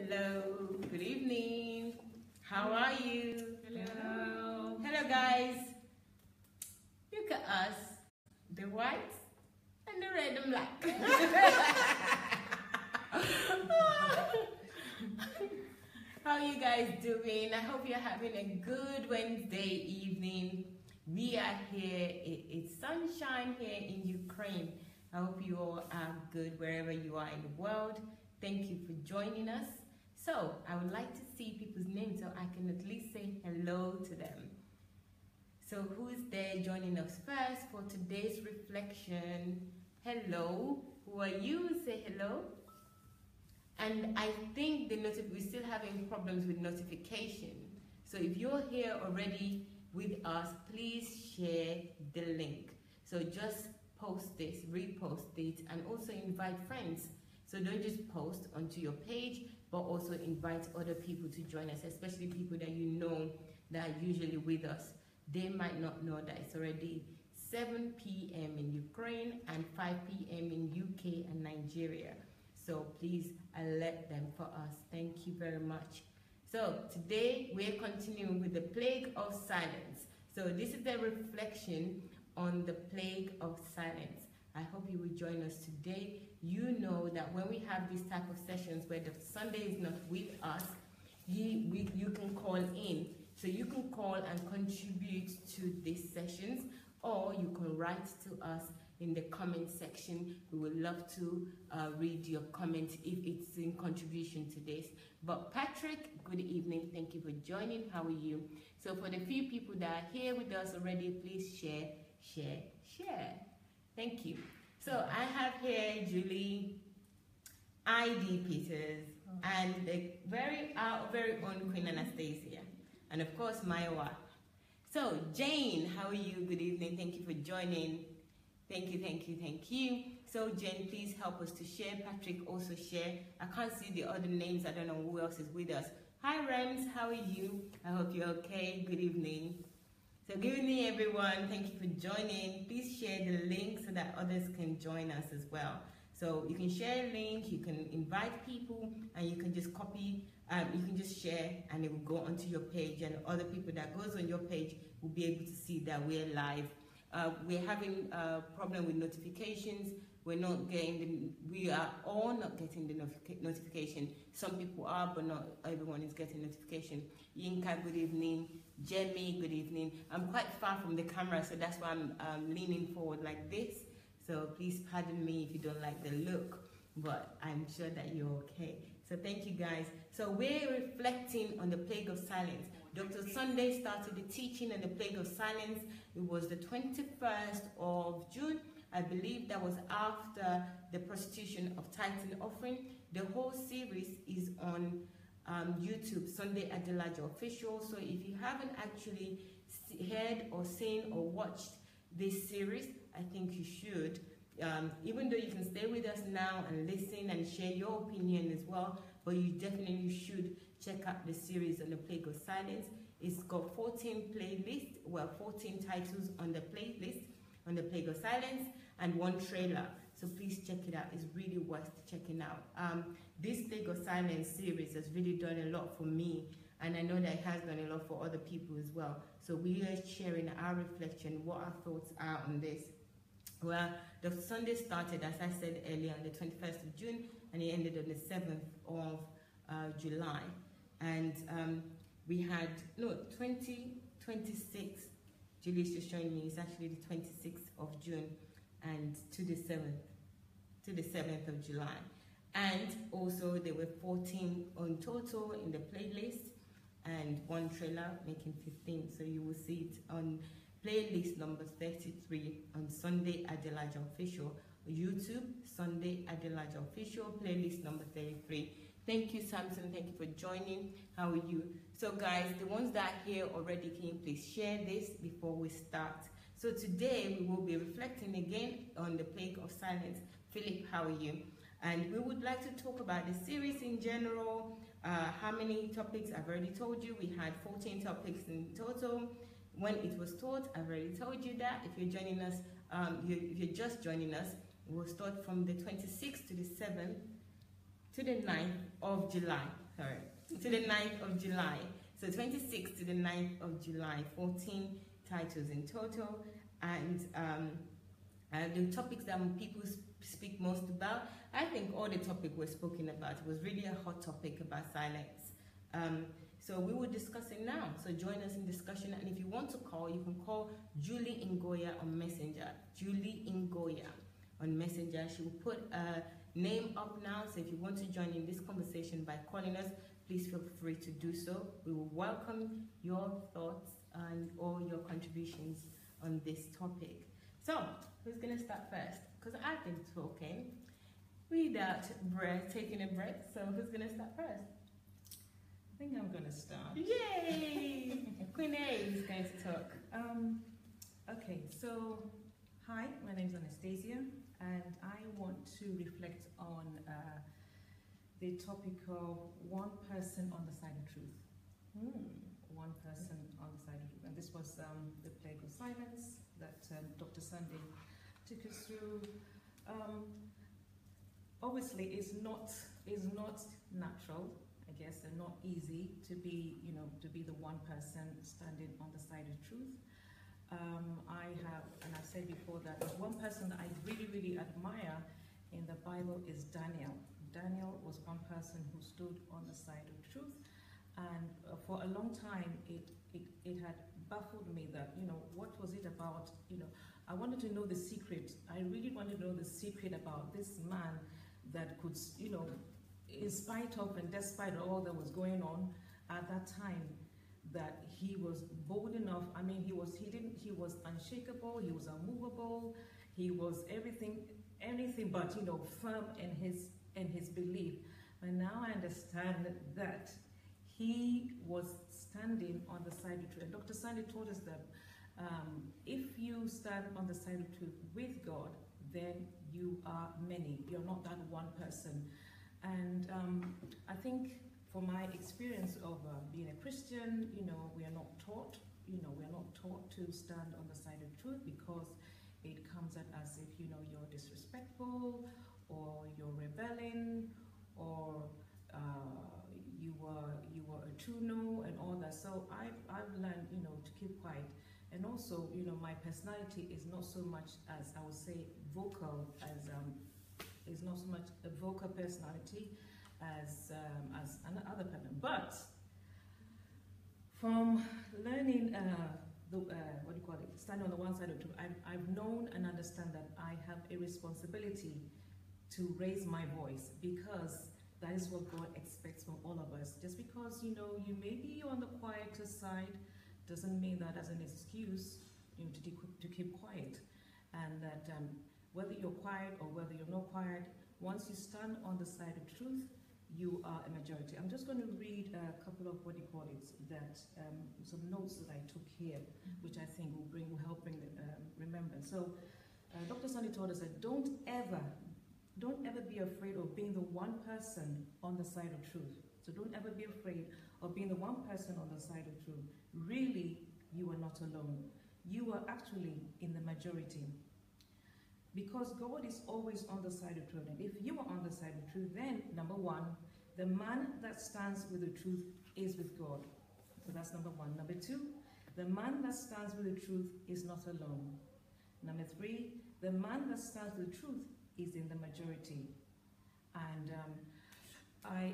Hello, good evening. How are you? Hello. Hello guys. Look at us, the white and the red and black. How are you guys doing? I hope you're having a good Wednesday evening. We are here, it's sunshine here in Ukraine. I hope you all are good wherever you are in the world. Thank you for joining us. So, I would like to see people's names so I can at least say hello to them. So, who is there joining us first for today's reflection? Hello, who are you? Say hello. And I think we're still having problems with notification. So, if you're here already with us, please share the link. So, just post this, repost it, and also invite friends. So don't just post onto your page, but also invite other people to join us, especially people that you know that are usually with us. They might not know that it's already 7 p.m. in Ukraine and 5 p.m. in UK and Nigeria. So please alert them for us. Thank you very much. So today we're continuing with the plague of silence. So this is the reflection on the plague of silence. I hope you will join us today. You know that when we have these type of sessions where Dr. Sunday is not with us, you can call in. So you can call and contribute to these sessions, or you can write to us in the comment section. We would love to read your comment if it's in contribution to this. But Patrick, good evening. Thank you for joining. How are you? So for the few people that are here with us already, please share, share, share. Thank you. So I have here Julie, ID Peters, and our very own Queen Anastasia, and of course Mayowa. So Jane, how are you? Good evening. Thank you for joining. Thank you, thank you, thank you. So Jane, please help us to share. Patrick, also share. I can't see the other names. I don't know who else is with us. Hi Rems, how are you? I hope you're okay. Good evening. So good evening everyone, thank you for joining. Please share the link so that others can join us as well. So you can share a link, you can invite people, and you can just copy, you can just share, and it will go onto your page, and other people that goes on your page will be able to see that we're live. We're having a problem with notifications. We are all not getting the notification. Some people are, but not everyone is getting notification. Yinka, good evening. Jemmy, good evening. I'm quite far from the camera, so that's why I'm leaning forward like this. So please pardon me if you don't like the look, but I'm sure that you're okay. So thank you guys. So we're reflecting on the plague of silence. Dr. Sunday started the teaching on the plague of silence. It was the 21st of June. I believe that was after the prostitution of tithe and offering. The whole series is on YouTube, Sunday Adelaja Official. So if you haven't actually heard or seen or watched this series, I think you should. Even though you can stay with us now and listen and share your opinion as well, but you definitely should check out the series on the plague of silence. It's got 14 playlists, well, 14 titles on the playlist on the plague of silence, and 1 trailer. So please check it out. It's really worth checking out. This plague of silence series has really done a lot for me, and I know that it has done a lot for other people as well. So we are sharing our reflection, what our thoughts are on this. Well, the Sunday started, as I said earlier, on the 21st of June, and it ended on the 7th of July. And we had, 26. Julie's just showing me it's actually the 26th of June and to the 7th of July. And also there were 14 on total in the playlist and 1 trailer, making 15. So you will see it on playlist number 33 on Sunday Adelaja Official, YouTube, Sunday Adelaja Official, playlist number 33. Thank you, Samson. Thank you for joining. How are you? So guys, the ones that are here already, can you please share this before we start? So today we will be reflecting again on the plague of silence. Philip, how are you? And we would like to talk about the series in general. How many topics? I've already told you. We had 14 topics in total. When it was taught, I've already told you that. If you're joining us, if you're just joining us, we'll start from the 26th to the 7th to the 9th of July. to the 9th of July. So 26th to the 9th of July, 14 titles in total. And the topics that people speak most about, I think all the topics were spoken about. It was really a hot topic about silence. So we will discuss it now. So join us in discussion. And if you want to call, you can call Julie Ngoya on Messenger. Julie Ngoya on Messenger. She will put a name up now. So if you want to join in this conversation by calling us, please feel free to do so. We will welcome your thoughts and all your contributions on this topic. So, who's going to start first? Because I've been talking without breath, taking a breath. So, who's going to start first? I think I'm going to start. Yay! Queen A is going to talk. Okay, so, hi, my name is Anastasia, and I want to reflect on the topic of one person on the side of truth. One person on the side of truth. And this was the plague of silence that Dr. Sunday took us through. Obviously, it's not natural, I guess, and not easy to be, to be the one person standing on the side of truth. I have, and I've said before that there's one person that I really, really admire in the Bible is Daniel. Daniel was one person who stood on the side of truth, and for a long time it had baffled me that, what was it about, I wanted to know the secret. I really wanted to know the secret about this man that could, in spite of and despite all that was going on at that time, that he was bold enough. I mean, he was unshakable, he was unmovable, he was anything but, firm in his belief. And now I understand that he was standing on the side of truth. And Dr. Sunday told us that if you stand on the side of truth with God, then you are many. You're not that one person. And I think from my experience of being a Christian, we are not taught, to stand on the side of truth, because it comes at as if, you're disrespectful, or you're rebelling, or you were a true no, and all that. So I've learned, to keep quiet. And also, my personality is not so much as, I would say, vocal, as is not so much a vocal personality as another person. But from learning standing on the one side of truth, I've known and understand that I have a responsibility to raise my voice, because that is what God expects from all of us. Just because, you may be on the quieter side doesn't mean that as an excuse, to keep quiet. And that whether you're quiet or whether you're not quiet, once you stand on the side of truth, you are a majority. I'm just going to read a couple of some notes that I took here, which I think will help bring remembrance. So Dr. Sunday told us that don't ever be afraid of being the one person on the side of truth. So don't ever be afraid of being the one person on the side of truth. Really, you are not alone. You are actually in the majority. Because God is always on the side of truth. And if you are on the side of truth, then number one, the man that stands with the truth is with God. So that's number one. Number two, the man that stands with the truth is not alone. Number three, the man that stands with the truth is in the majority. And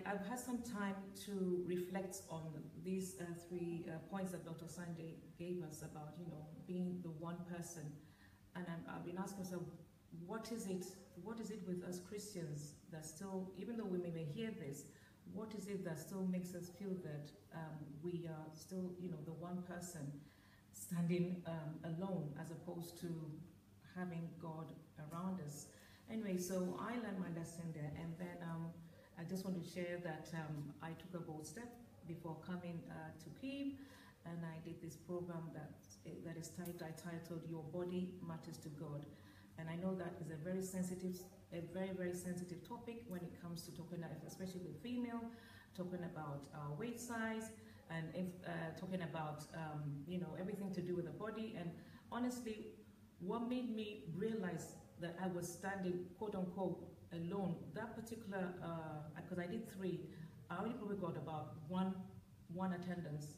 I've had some time to reflect on these three points that Dr. Sunday gave us about, being the one person. And I've been asking myself, what is it with us Christians that still, even though we may hear this, what is it that still makes us feel that we are still, the one person standing alone, as opposed to having God around us? Anyway, so I learned my lesson there, and then I just want to share that I took a bold step before coming to Kyiv, and I did this program that is titled "Your Body Matters to God." And I know that is a very, very sensitive topic when it comes to talking, especially with female, talking about weight size, and talking about everything to do with the body. And honestly, what made me realize that I was standing, quote unquote, alone, that particular, because I did three, I only probably got about one attendance.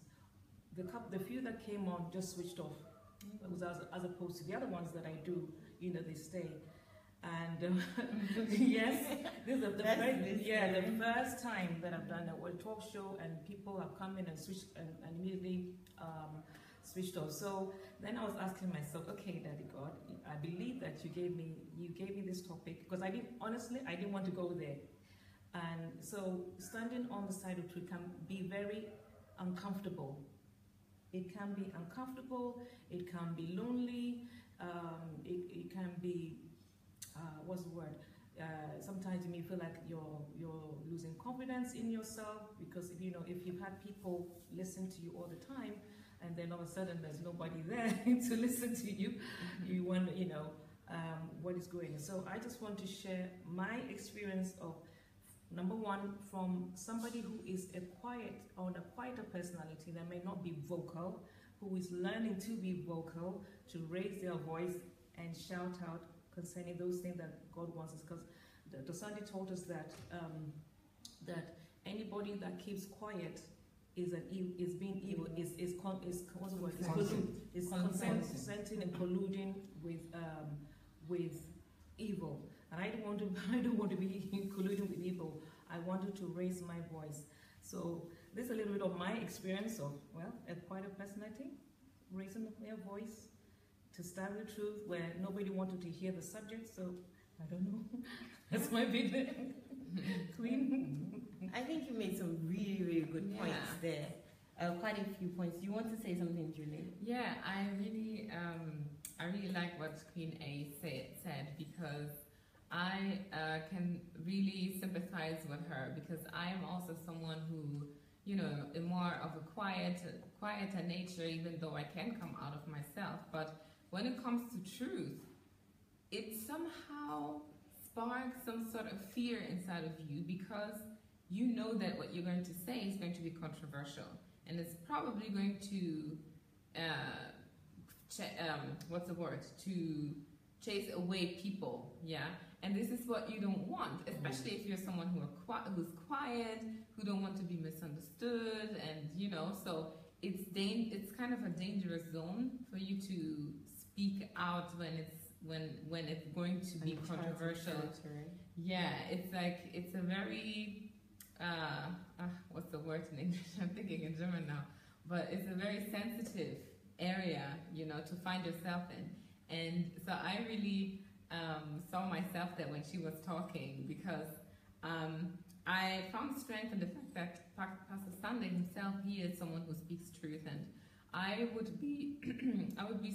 The few that came on just switched off. It was as opposed to the other ones that I do, they stay. And yes, this is the first time that I've done a talk show and people have come in and switched and immediately switched off. So then I was asking myself, okay, Daddy God, I believe that you gave me this topic because I didn't want to go there. And so standing on the side of truth can be very uncomfortable. It can be uncomfortable, it can be lonely, it can be, what's the word? Sometimes you may feel like you're losing confidence in yourself because if you've had people listen to you all the time and then all of a sudden there's nobody there to listen to you, you wonder, what is going on. So I just want to share my experience of, number one, from somebody who is a quieter personality that may not be vocal, who is learning to be vocal, to raise their voice and shout out concerning those things that God wants us. Because Dr. Sunday told us that that anybody that keeps quiet is being evil, is consenting and colluding with evil. And I don't want to be colluding with evil. I wanted to raise my voice. So this is a little bit of my experience of, a quieter personality, raising their voice to stand the truth where nobody wanted to hear the subject. So I don't know. That's my big Queen. I think you made some really, really good points there. Quite a few points. Do you want to say something, Julie? Yeah, I really like what Queen A said because I can really sympathize with her because I am also someone who, is more of a quieter nature, even though I can come out of myself. But when it comes to truth, it somehow sparks some sort of fear inside of you because you know that what you're going to say is going to be controversial and it's probably going to to chase away people, and this is what you don't want, especially if you're someone who's quiet, who don't want to be misunderstood, and so it's kind of a dangerous zone for you to speak out when it's going to be controversial. It's a very what's the word in English? I'm thinking in German now, but it's a very sensitive area, to find yourself in. And so I really saw myself there when she was talking because I found strength in the fact that Pastor Sunday himself, he is someone who speaks truth, and I would be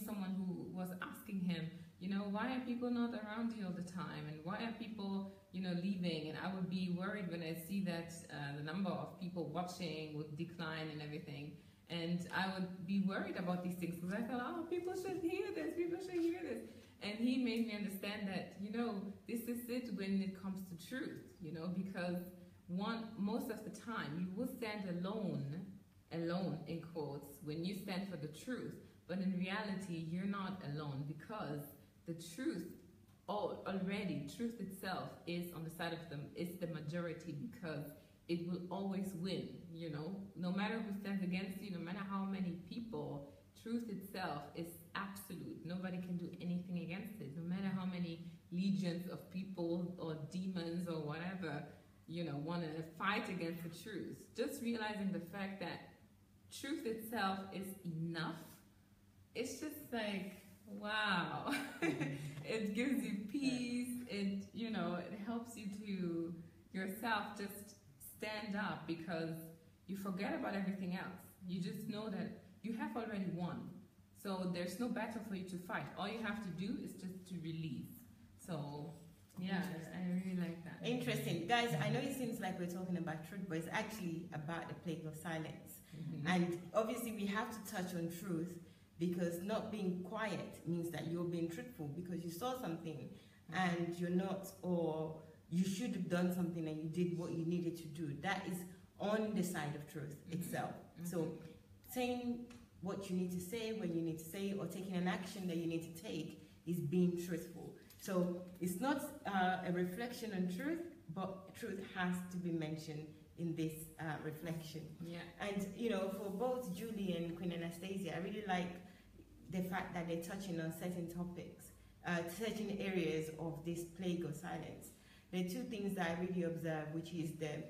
someone who was asking him, why are people not around you all the time, and why are people, leaving? And I would be worried when I see that the number of people watching would decline and everything. And I would be worried about these things because I thought, people should hear this, And he made me understand that, this is it when it comes to truth, because most of the time you will stand alone in quotes, when you stand for the truth. But in reality, you're not alone because the truth, truth itself is on the side of them, it's the majority because it will always win, no matter who stands against you, no matter how many people, truth itself is absolute. Nobody can do anything against it, no matter how many legions of people or demons or whatever, want to fight against the truth. Just realizing the fact that truth itself is enough, it's just like, wow. It gives you peace, it helps you to yourself just stand up because you forget about everything else. You just know that you have already won. So there's no battle for you to fight. All you have to do is just to release. So yeah, I really like that. Interesting. Guys, I know it seems like we're talking about truth, but it's actually about the plague of silence. And obviously we have to touch on truth because not being quiet means that you're being truthful because you saw something and you're not, or you should have done something and you did what you needed to do. That is on the side of truth itself. So saying what you need to say when you need to say, or taking an action that you need to take, is being truthful. So it's not a reflection on truth, but truth has to be mentioned in this reflection. Yeah. And you know, for both Julie and Queen Anastasia, I really like the fact that they're touching on certain topics, certain areas of this plague of silence. There are two things that I really observe, which is the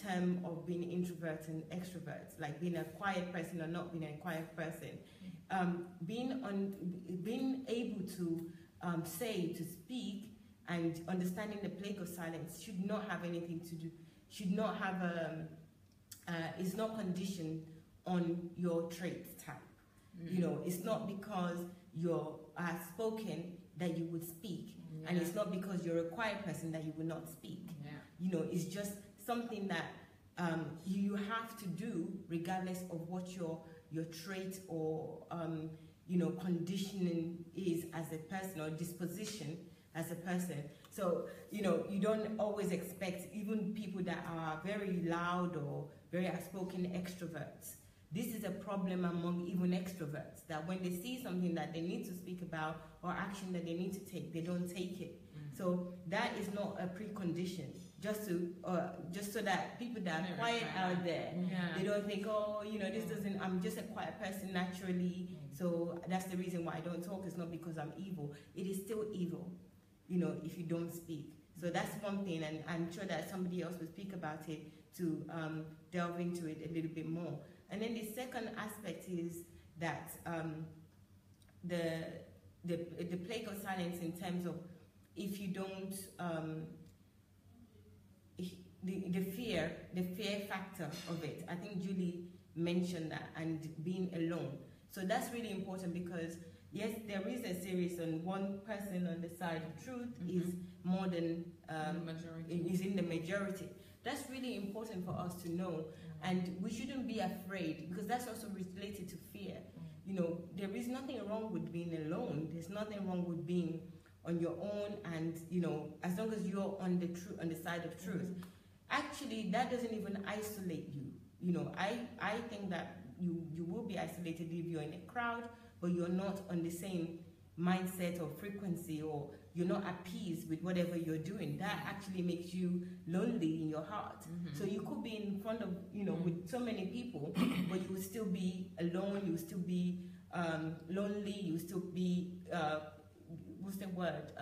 term of being introvert and extrovert, like being a quiet person or not being a quiet person. Being able to to speak, and understanding the plague of silence should not have anything to do, should not have is not conditioned on your trait type. You know, it's not because you're spoken that you would speak, and it's not because you're a quiet person that you will not speak. You know, it's just something that you have to do regardless of what your trait or you know, conditioning is as a person, or disposition as a person. So, you know, you don't always expect even people that are very loud or very outspoken extroverts. This is a problem among even extroverts, that when they see something that they need to speak about or action that they need to take, they don't take it. So that is not a precondition. Just so that people that are quiet out there, they don't think, oh, you know, this doesn't, I'm just a quiet person naturally, so that's the reason why I don't talk. It's not because I'm evil. It is still evil, you know, if you don't speak. So that's one thing, and I'm sure that somebody else will speak about it to delve into it a little bit more. And then the second aspect is that the plague of silence, in terms of if you don't, the fear factor of it. I think Julie mentioned that, and being alone. So that's really important, because yes, there is a series on one person on the side of truth is more than is in the majority. That's really important for us to know, and we shouldn't be afraid, because that's also related to fear. You know, there is nothing wrong with being alone. There's nothing wrong with being on your own, and you know, as long as you're on the side of truth. Actually, that doesn't even isolate you. You know, I think that you will be isolated if you're in a crowd, but you're not on the same mindset or frequency, or you're not at peace with whatever you're doing. That actually makes you lonely in your heart. So you could be in front of, you know, with so many people, but you will still be alone, you will still be lonely, you will still be, what's the word?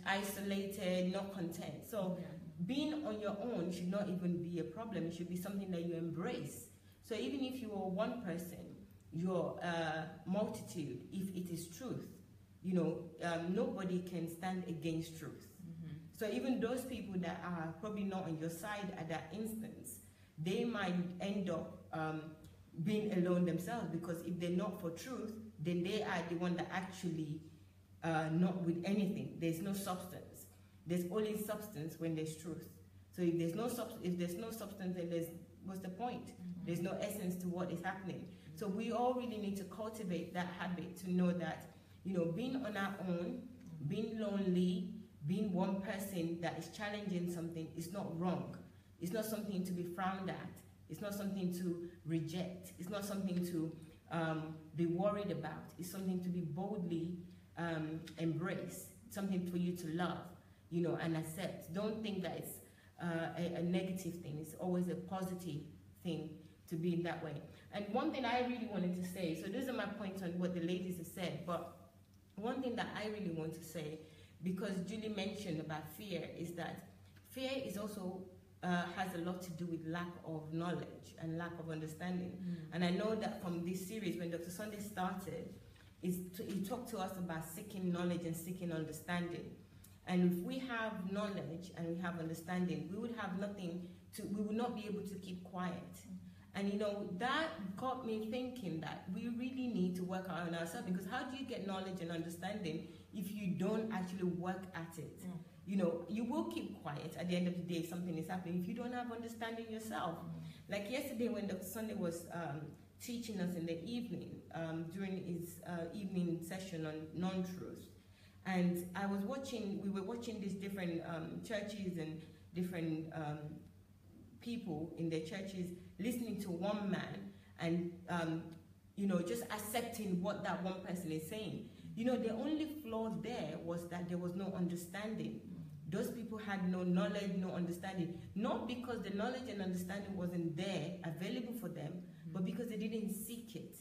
Isolated, not content. So being on your own should not even be a problem. It should be something that you embrace. So even if you are one person, you're a multitude, if it is truth, you know, nobody can stand against truth. So even those people that are probably not on your side at that instance, they might end up being alone themselves, because if they're not for truth, then they are the one that actually not with anything. There's no substance. There's only substance when there's truth. So if there's no substance, then what's the point? There's no essence to what is happening. So we all really need to cultivate that habit to know that, you know, being on our own, being lonely, being one person that is challenging something is not wrong. It's not something to be frowned at. It's not something to reject. It's not something to be worried about. It's something to be boldly embrace. Something for you to love, you know, and accept. Don't think that it's a negative thing. It's always a positive thing to be in that way. And one thing I really wanted to say, so those are my points on what the ladies have said, but one thing that I really want to say, because Julie mentioned about fear, is that fear is also has a lot to do with lack of knowledge and lack of understanding. And I know that from this series, when Dr. Sunday started, he talked to us about seeking knowledge and seeking understanding. And if we have knowledge and we have understanding, we would have nothing to, we would not be able to keep quiet. And you know, that got me thinking that we really need to work on ourselves, because how do you get knowledge and understanding if you don't actually work at it? You know, you will keep quiet at the end of the day if something is happening if you don't have understanding yourself. Like yesterday when Dr. Sunday was teaching us in the evening, during his evening session on non-truth, and we were watching these different churches and different people in their churches listening to one man and, you know, just accepting what that one person is saying. You know, the only flaw there was that there was no understanding. those people had no knowledge, no understanding. Not because the knowledge and understanding wasn't there, available for them, but because they didn't seek it.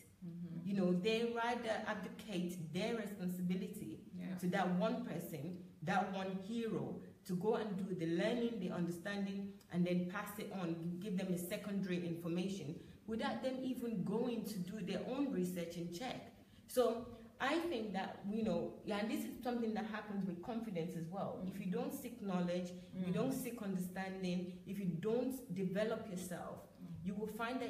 You know, they rather abdicate their responsibility to that one person, that one hero, to go and do the learning, the understanding, and then pass it on, give them a secondary information, without them even going to do their own research and check. So I think that, you know, and this is something that happens with confidence as well. If you don't seek knowledge, you don't seek understanding, if you don't develop yourself, you will find that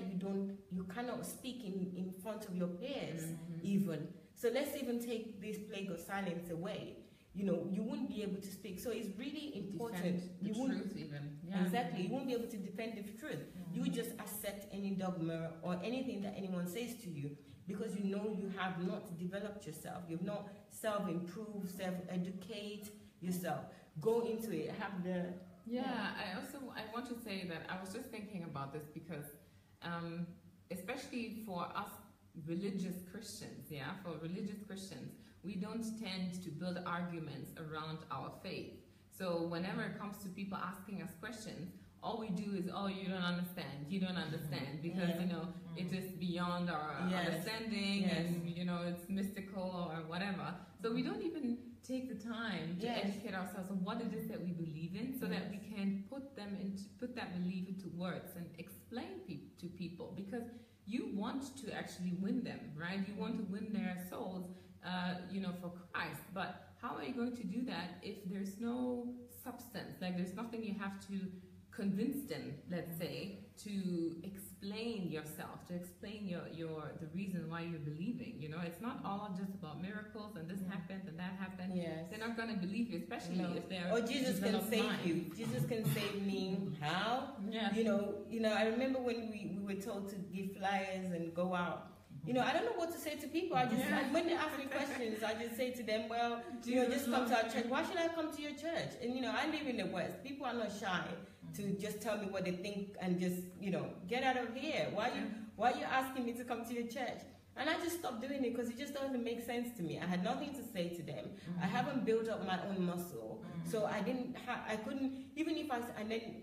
you cannot speak in front of your peers even. So let's even take this plague of silence away. You know, you wouldn't be able to speak. So it's really important. Defend the truth even. Exactly. You won't be able to defend the truth. You would just accept any dogma or anything that anyone says to you, because you know you have not developed yourself. You've not self-improved, self-educate yourself. Go into it. Have the... I want to say that I was just thinking about this because especially for us religious Christians, we don't tend to build arguments around our faith. So whenever it comes to people asking us questions, all we do is, oh, you don't understand, because, you know, it is beyond our understanding and, you know, it's mystical or whatever. So we don't even take the time to educate ourselves on what it is that we believe in, so that we can put that belief into words and explain to people, because you want to actually win them, right? You want to win their souls, you know, for Christ. But how are you going to do that if there's no substance? Like, there's nothing you have to convince them, let's say, to explain yourself, to explain the reason why you're believing. You know, it's not all just about miracles and this happened and that happened. Yes. They're not going to believe you, especially if they're... Or Jesus can save you. Jesus can save me. How? Yeah. You know, I remember when we were told to give flyers and go out. You know, I don't know what to say to people. When they ask me questions, I just say to them, well, you know, just come to our church. Why should I come to your church? And, you know, I live in the West. People are not shy to just tell me what they think and just, you know, get out of here. Why are you asking me to come to your church? And I just stopped doing it because it just doesn't make sense to me. I had nothing to say to them. I haven't built up my own muscle. So I couldn't, even if and then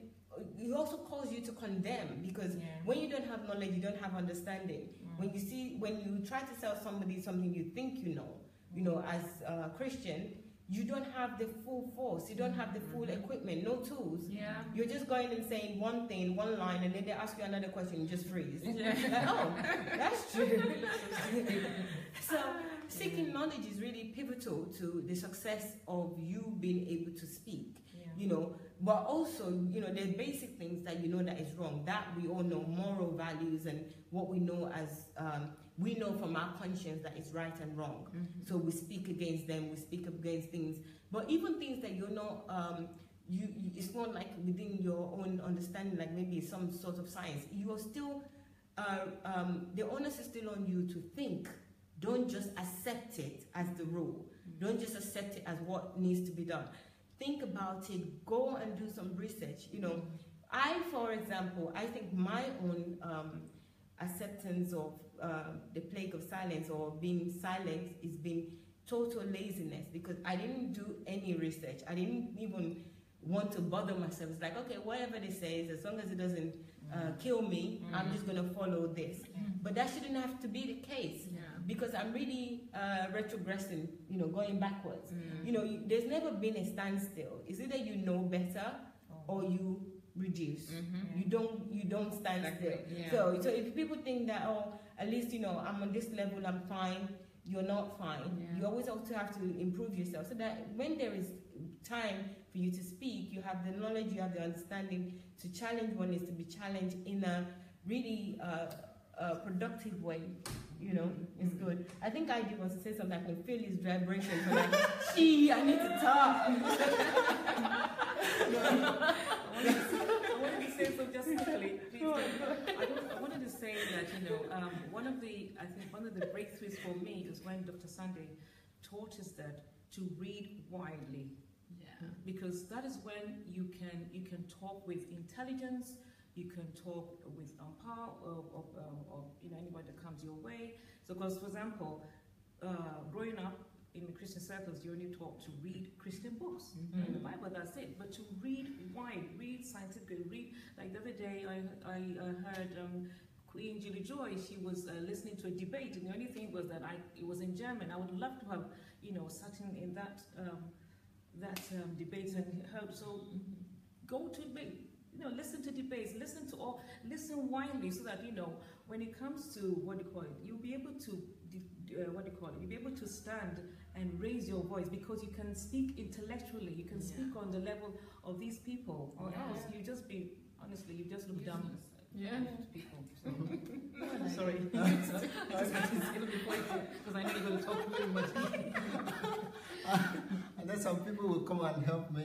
it also calls you to condemn, because when you don't have knowledge, you don't have understanding. When you try to sell somebody something you think you know, as a Christian, you don't have the full force, you don't have the full equipment, no tools. You're just going and saying one thing, one line, and then they ask you another question, you just freeze. Like, oh, that's true. So seeking knowledge is really pivotal to the success of you being able to speak. You know, but also, you know, there's basic things that you know that is wrong, that we all know, moral values and what we know as we know from our conscience that is right and wrong. So we speak against them, we speak against things, but even things that you're not it's not like within your own understanding, like maybe some sort of science, you are still the onus is still on you to think. Don't just accept it as the rule. Don't just accept it as what needs to be done. Think about it, go and do some research. You know, for example, I think my own acceptance of the plague of silence or being silent is being total laziness, because I didn't do any research. I didn't even want to bother myself. It's like, okay, whatever they say, as long as it doesn't kill me, I'm just going to follow this. But that shouldn't have to be the case, because I'm really retrogressing, you know, going backwards. You know, there's never been a standstill. It's either you know better or you reduce. You don't stand still. So if people think that, oh, at least, you know, I'm on this level, I'm fine, you're not fine. You always also have to improve yourself, so that when there is time for you to speak, you have the knowledge, you have the understanding to challenge what needs to be challenged in a really productive way. You know, it's good. I think I did want to say something. I can feel his vibration. But like, I need to talk. I wanted to say so just quickly. I wanted to say that, you know, one of the breakthroughs for me is when Dr. Sunday taught us that to read widely. Because that is when you can talk with intelligence. You can talk with power of you know, anybody that comes your way. So, because for example, growing up, in Christian circles, you're only taught to read Christian books. In the Bible, that's it. But to read wide, read scientifically, read. Like the other day, I heard Queen Julie Joy. She was listening to a debate, and the only thing was that it was in German. I would love to have, sat in that debate and heard. So go to debate. Listen to debates. Listen widely, so that when it comes to you'll be able to you'll be able to stand and raise your voice, because you can speak intellectually, you can speak on the level of these people, or else you just look down to people. So. Sorry. Because I know you're going to talk very much. And then some people will come and help me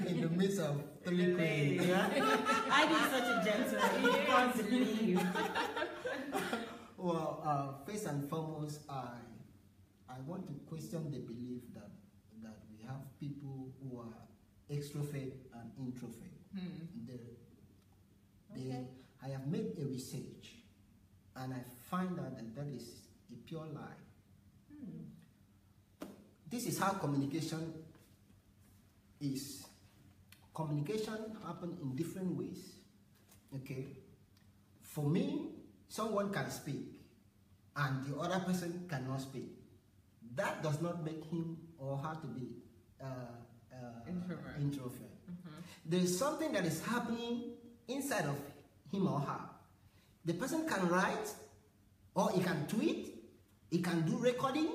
in the midst of three queens. I did such a gentle. You can't believe. Well, first and foremost, I want to question the belief that we have people who are extrovert and introvert. I have made a research, and I find out that is a pure lie. This is how communication is. Communication happens in different ways. Okay? For me, someone can speak and the other person cannot speak. That does not make him or her to be introvert. There is something that is happening inside of him or her. The person can write, or he can tweet, he can do recording.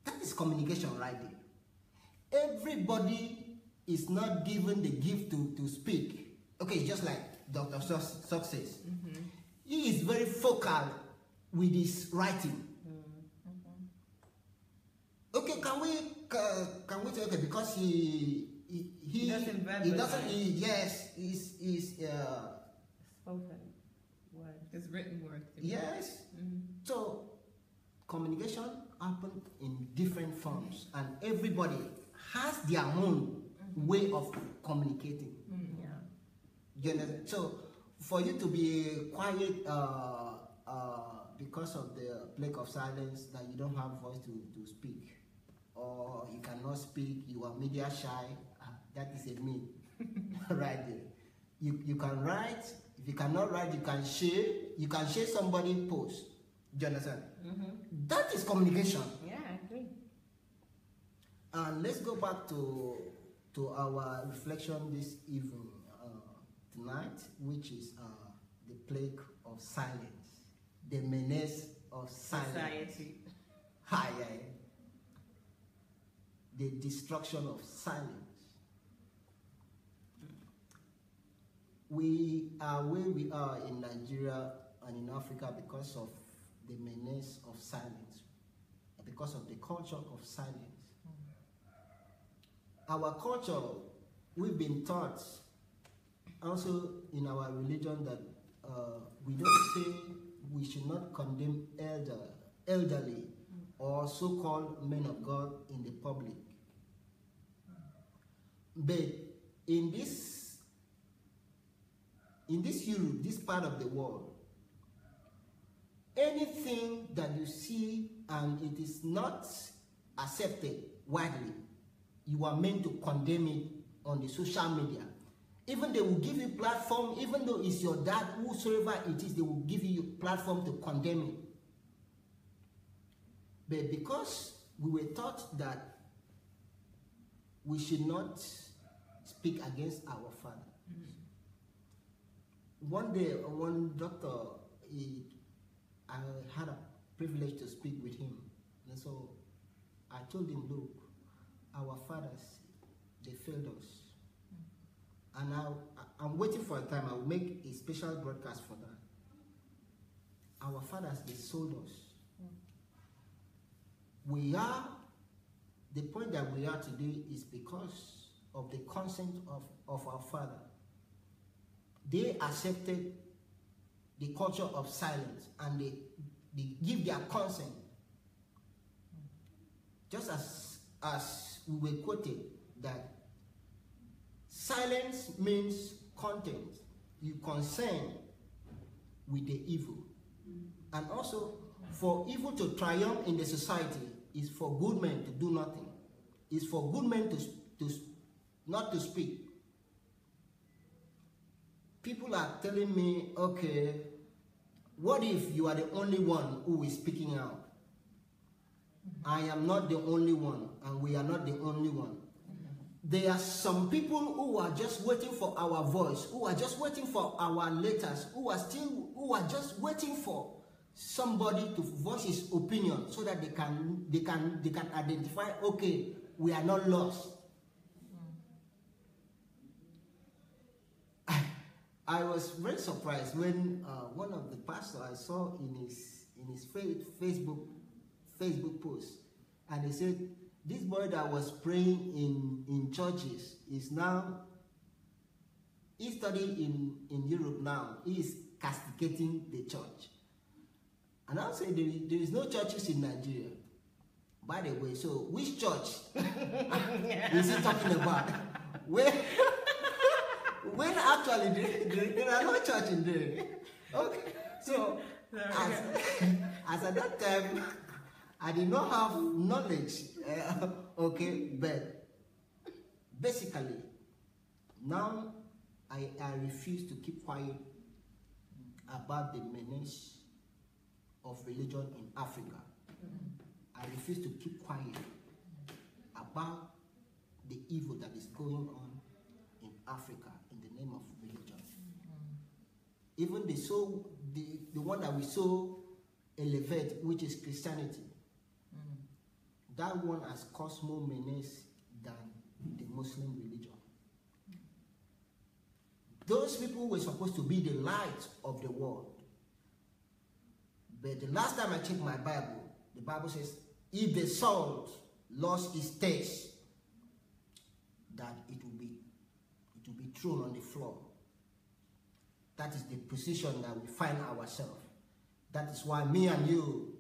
That is communication right there. Everybody is not given the gift to speak. Okay, just like Dr. Success. He is very focal with his writing. Okay, can we say, okay, because he doesn't he's spoken word. It's written word. Yes. So communication happens in different forms, and everybody has their own way of communicating. You understand? So for you to be quiet because of the plague of silence, that you don't have voice to speak, or you cannot speak, you are media shy, that is a myth. Right there. You can write. If you cannot write, you can share somebody's post. Do you understand? That is communication. Yeah, I agree. And let's go back to our reflection this evening, tonight, which is the plague of silence, the menace of silence. Society. The destruction of silence. We are where we are in Nigeria and in Africa because of the menace of silence, because of the culture of silence. Our culture, we've been taught also in our religion that we don't say we should not condemn elderly or so-called men of God in the public. But in this Europe, this part of the world, anything that you see and it is not accepted widely, you are meant to condemn it on the social media. Even they will give you platform, even though it's your dad, whosoever it is, they will give you a platform to condemn it. But because we were taught that we should not speak against our father. One day, one doctor, I had a privilege to speak with him. And so I told him, look, our fathers, they failed us. And I'm waiting for a time. I will make a special broadcast for that. Our fathers, they sold us. We are, the point that we are today is because of the consent of our father. They accepted the culture of silence and they give their consent. Just as we were quoted that silence means content. You consent with the evil. And also, for evil to triumph in the society, is for good men to do nothing. It's for good men to not to speak. People are telling me, okay, what if you are the only one who is speaking out? I am not the only one, and we are not the only one. There are some people who are just waiting for our voice, who are just waiting for our letters, who are just waiting for somebody to voice his opinion so that they can identify, okay, we are not lost. I was very surprised when one of the pastors I saw in his Facebook post, and he said, this boy that was praying in churches is now, he's studying in Europe now. He is castigating the church. And I'll say there is no churches in Nigeria. By the way, so which church is he talking about? When actually there are no church in there. Okay, so as at that time, I did not have knowledge, okay, but basically, now I refuse to keep quiet about the menace of religion in Africa. I refuse to keep quiet about the evil that is going on in Africa in the name of religion. Even the one that we so elevate, which is Christianity, that one has caused more menace than the Muslim religion. Those people were supposed to be the light of the world. But the last time I checked my Bible, the Bible says, if the salt lost its taste, that it will be thrown on the floor. That is the position that we find ourselves. That is why me and you,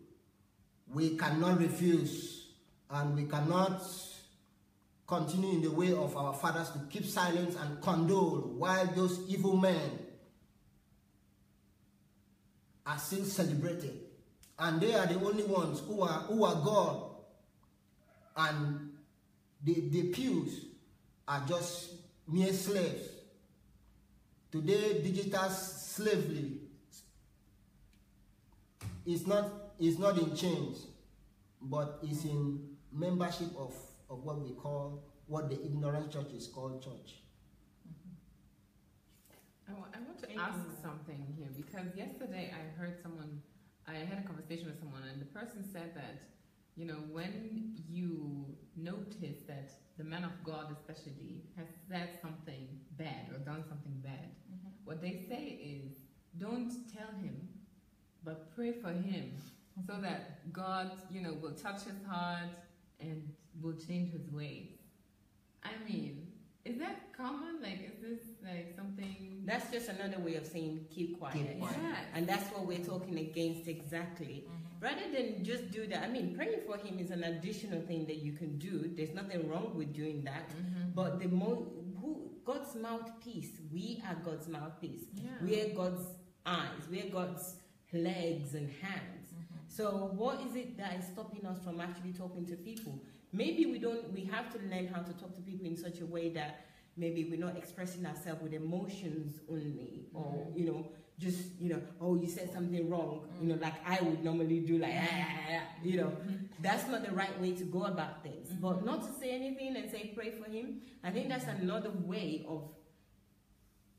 we cannot refuse, and we cannot continue in the way of our fathers to keep silence and condole while those evil men are still celebrated. And they are the only ones who are God. And the pews are just mere slaves. Today, digital slavery is not in chains, but is in membership of what the ignorant church is called church. I want to ask something here, because yesterday I had a conversation with someone, and the person said that, when you notice that the man of God especially has said something bad or done something bad, what they say is, don't tell him, but pray for him so that God, will touch his heart and will change his ways. I mean, is that common? Like, is this like something? That's just another way of saying keep quiet. Keep quiet. Yes. And that's what we're talking against exactly. Rather than just do that, I mean, praying for him is an additional thing that you can do. There's nothing wrong with doing that. But God's mouthpiece, we are God's mouthpiece. Yeah. We are God's eyes. We are God's legs and hands. So what is it that is stopping us from actually talking to people? Maybe we have to learn how to talk to people in such a way that maybe we're not expressing ourselves with emotions only, or, just, oh, you said something wrong, like I would normally do, like, that's not the right way to go about things. But not to say anything and say, pray for him, I think that's another way of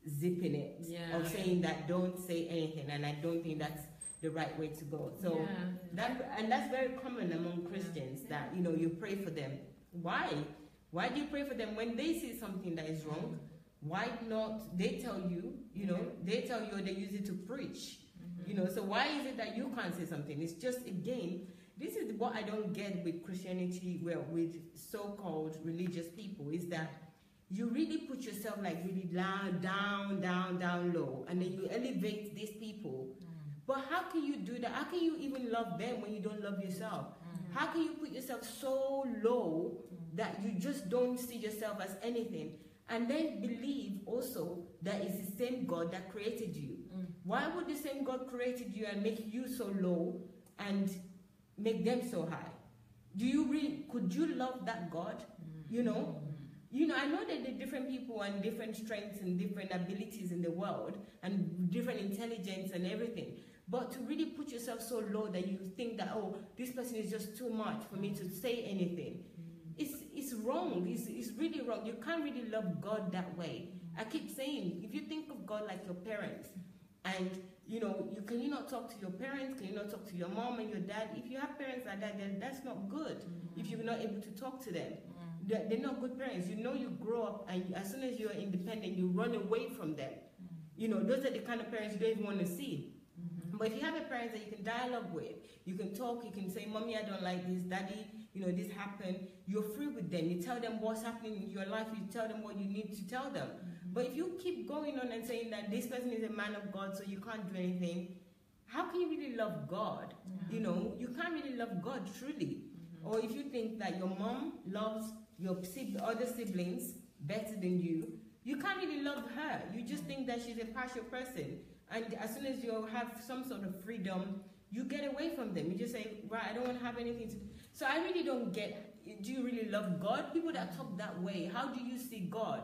zipping it, of saying that don't say anything, and I don't think that's the right way to go. So that's very common among Christians, that you pray for them. Why do you pray for them when they see something that is wrong? Why not they tell you, they tell you, or they use it to preach, so why is it that you can't say something? It's just, again, this is what I don't get with Christianity, with so-called religious people, is that you really put yourself like really down low, and then you elevate these people. But how can you do that? How can you even love them when you don't love yourself? How can you put yourself so low that you just don't see yourself as anything? And then believe also that it's the same God that created you. Why would the same God created you and make you so low and make them so high? could you love that God? You know, I know that there are different people and different strengths and different abilities in the world and different intelligence and everything. But to really put yourself so low that you think that, oh, this person is just too much for me to say anything, it's wrong. It's really wrong. You can't really love God that way. I keep saying, if you think of God like your parents, and you cannot talk to your parents, can you not talk to your mom and your dad? If you have parents like that, then that's not good. If you're not able to talk to them, they're not good parents. You grow up, and as soon as you're independent, you run away from them. Those are the kind of parents you don't even want to see. But if you have a parent that you can dialogue with, you can talk, you can say, Mommy, I don't like this, Daddy, this happened. You're free with them. You tell them what's happening in your life. You tell them what you need to tell them. But if you keep going on and saying that this person is a man of God, so you can't do anything, how can you really love God? You can't really love God truly. Or if you think that your mom loves your other siblings better than you, you can't really love her. You just think that she's a partial person. And as soon as you have some sort of freedom, you get away from them. You just say, right, I don't want to have anything to do. So I really don't get, do you really love God? People that talk that way, how do you see God?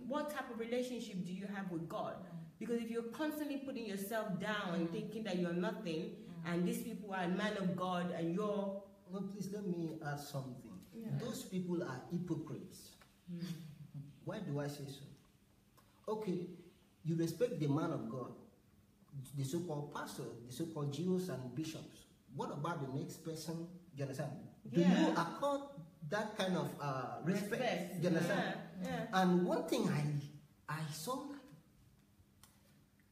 What type of relationship do you have with God? Because if you're constantly putting yourself down and thinking that you're nothing, and these people are a man of God, and you're... Well, please let me add something. Yeah. Those people are hypocrites. Why do I say so? Okay, you respect the man of God, the so-called pastor, the so-called Jews and bishops. What about the next person? Do you understand? Do you accord that kind of respect? Do you understand? Yeah. And one thing I saw,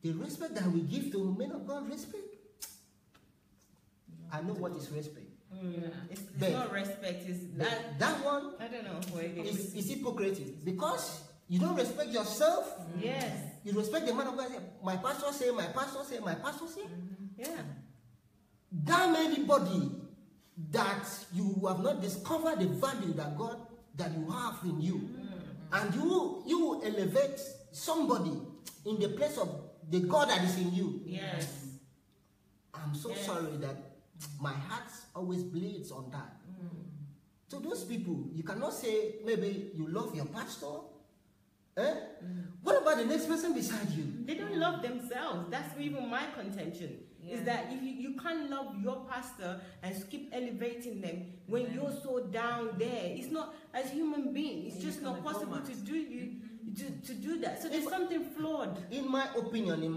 the respect that we give to men of God, respect. I know what is respect. It's not respect. It's that one. I don't know what it is. It's hypocrisy because you don't respect yourself. Yes. You respect the man of God. My pastor say, my pastor say, my pastor say. Yeah. Damn anybody that you have not discovered the value that God that you have in you, and you elevate somebody in the place of the God that is in you. Yes. I'm so sorry that my heart always bleeds on that. So those people, you cannot say maybe you love your pastor. What about the next person beside you? They don't love themselves. That's even my contention. Is that if you can't love your pastor and keep elevating them when you're so down there, it's not, as human beings, it's just not possible to do that. So there's something flawed. In my opinion,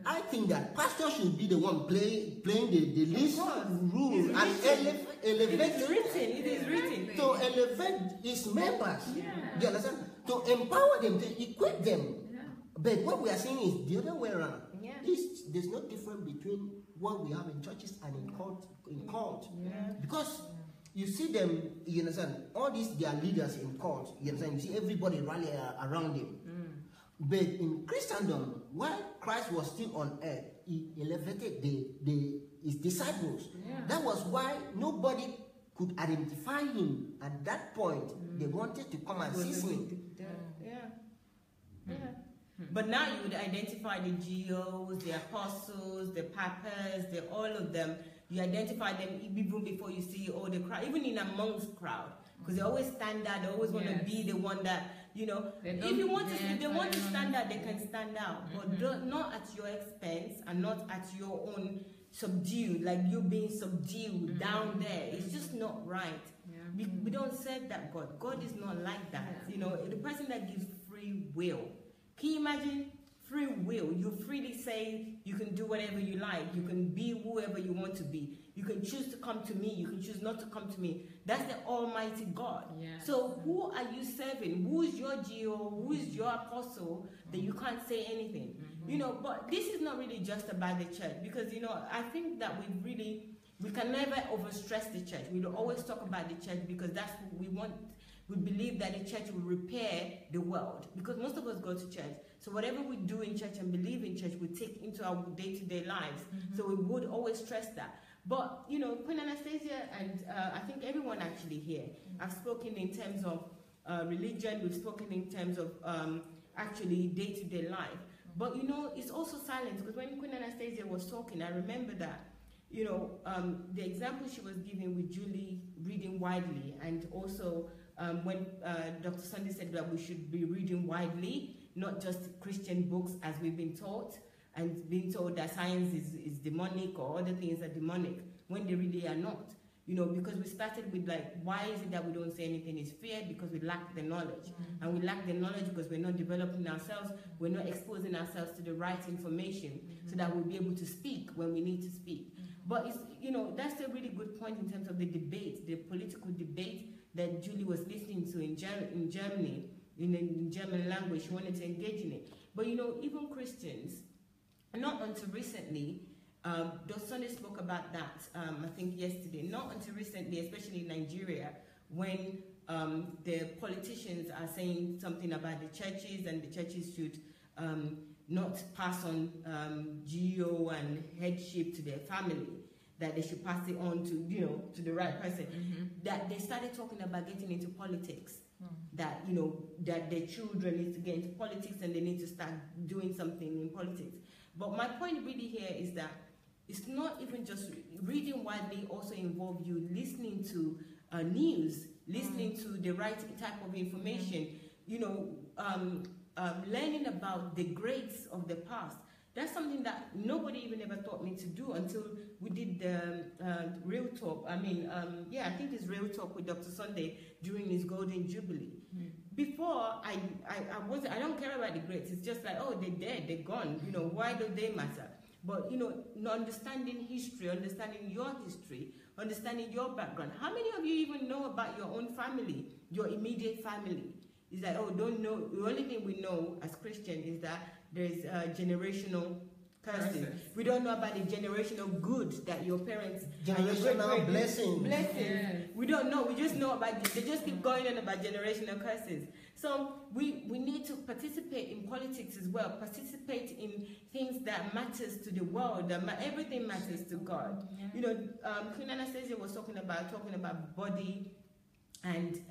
I think that pastor should be the one playing the least rule and elevate. It is written. To elevate his members. Do you understand? To empower them, to equip them. But what we are saying is the other way around. There's no difference between what we have in churches and in cult. Because you see them, you understand, all these, they are leaders in cult, you understand, you see everybody rally around him. But in Christendom, while Christ was still on earth, he elevated his disciples. That was why nobody could identify him at that point. They wanted to come and seize him. But now you would identify the GOs, the apostles, the papas, all of them. You identify them even before you see all the crowd, even in amongst crowd, because they always stand out. They always want to be the one that, if they want to stand out, they can stand out, but not at your expense and not at your own subdued, like you being subdued down there. It's just not right. We don't serve that God. God is not like that. The person that gives free will. Can you imagine free will? You freely say you can do whatever you like. You can be whoever you want to be. You can choose to come to me. You can choose not to come to me. That's the Almighty God. So who are you serving? Who is your GO? Who is your apostle that you can't say anything? But this is not really just about the church, because, I think that we can never overstress the church. We don't always talk about the church because that's what we want. We believe that the church will repair the world, because most of us go to church. So whatever we do in church and believe in church, we take into our day-to-day lives. So we would always stress that. But, Queen Anastasia and I think everyone actually here, I've spoken in terms of religion, we've spoken in terms of actually day-to-day life. But, it's also silence, because when Queen Anastasia was talking, I remember that the example she was giving with Julie reading widely, and also when Dr. Sunday said that we should be reading widely, not just Christian books as we've been taught, and being told that science is demonic or other things are demonic, when they really are not. Because we started with why is it that we don't say anything is fear? Because we lack the knowledge. And we lack the knowledge because we're not developing ourselves, we're not exposing ourselves to the right information so that we'll be able to speak when we need to speak. But it's, that's a really good point in terms of the debate, the political debate that Julie was listening to in Germany, in German language. She wanted to engage in it. But even Christians, not until recently, Dr. Sunday spoke about that, I think yesterday, not until recently, especially in Nigeria, when the politicians are saying something about the churches, and the churches should not pass on GO and headship to their family, that they should pass it on to, to the right person. That they started talking about getting into politics, that, that their children need to get into politics and they need to start doing something in politics. But my point really here is that it's not even just reading widely, also involve you listening to news, listening to the right type of information, learning about the greats of the past. That's something that nobody even ever taught me to do until we did the Real Talk. I think it's Real Talk with Dr. Sunday during his Golden Jubilee. Before, I don't care about the greats. It's just like, oh, they're dead, they're gone. Why do they matter? But, understanding history, understanding your history, understanding your background. How many of you even know about your own family, your immediate family? It's like, oh, don't know. The only thing we know as Christians is that there's generational curses. We don't know about the generational good that your parents... Generational blessings. Yes. We don't know. We just know about... They just keep going on about generational curses. So we need to participate in politics as well. Participate in things that matters to the world. Everything matters to God. Queen Anastasia was talking about body and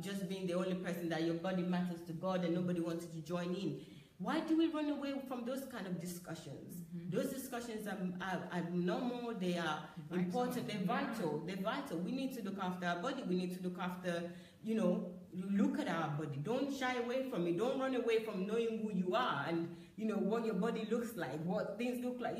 just being the only person that your body matters to God and nobody wanted to join in. Why do we run away from those kind of discussions? Those discussions are normal, they are important, they're vital. They're vital. We need to look after our body, we need to look after, look at our body. Don't shy away from it. Don't run away from knowing who you are and, what your body looks like, what things look like.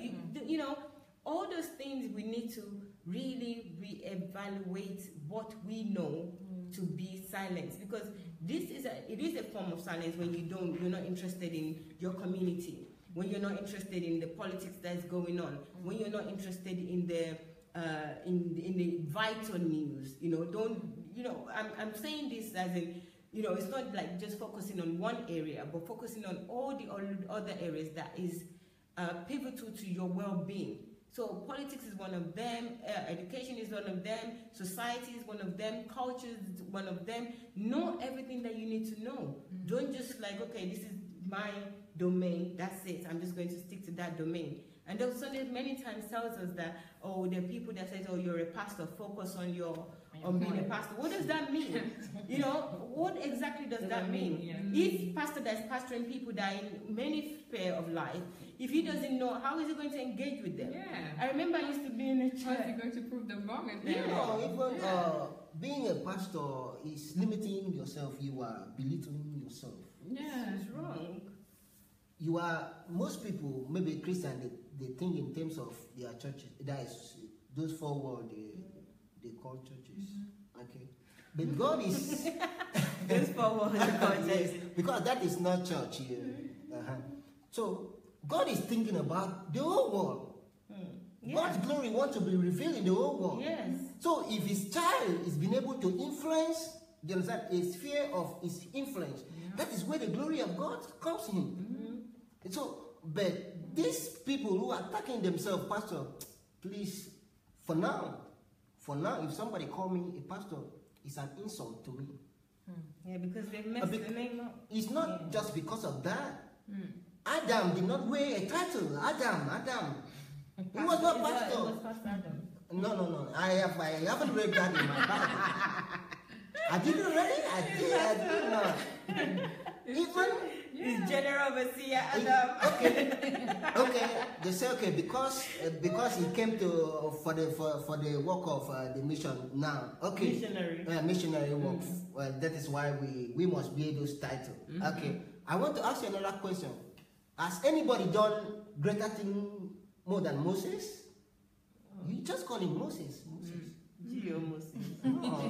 All those things we need to really reevaluate what we know to be silence, because it is a form of silence when you're not interested in your community, when you're not interested in the politics that's going on, when you're not interested in the vital news. I'm saying this as in, it's not like just focusing on one area, but focusing on all the other areas that is pivotal to your well-being. So politics is one of them, education is one of them, society is one of them, culture is one of them. Know everything that you need to know. Don't just like, okay, this is my domain, that's it, I'm just going to stick to that domain. And Dr. Sunday many times tells us that, oh, there are people that say, oh, you're a pastor, focus on being a pastor. What does that mean? What exactly does that mean? If pastor that's pastoring people that are in many spheres of life, if he doesn't know, how is he going to engage with them? I remember I used to be in a church. How is he going to prove them wrong? Being a pastor is limiting yourself. You are belittling yourself. It's wrong. Most people, maybe Christian, they think in terms of their churches. That is, those 4 words they call churches. Okay. But God is... Those 4 words they call churches. Because that is not church here. So, God is thinking about the whole world. God's glory wants to be revealed in the whole world. So if his child is being able to influence, you understand, a sphere of his influence, that is where the glory of God comes in. So, but these people who are attacking themselves, pastor, please, for now, if somebody call me a pastor, it's an insult to me. Because they messed the name up. It's not just because of that. Adam did not wear a title. Adam. He was not pastor. It was Pastor Adam. No. I haven't read that in my Bible. I didn't read it. I did not. Even It's General Overseer Okay. Okay. They say okay because he came to for the work of the mission now. Okay. Missionary work. Well, that is why we must bear those titles. Okay. I want to ask you another question. Has anybody done greater thing more than Moses? You just call him Moses. Geo Moses. Oh.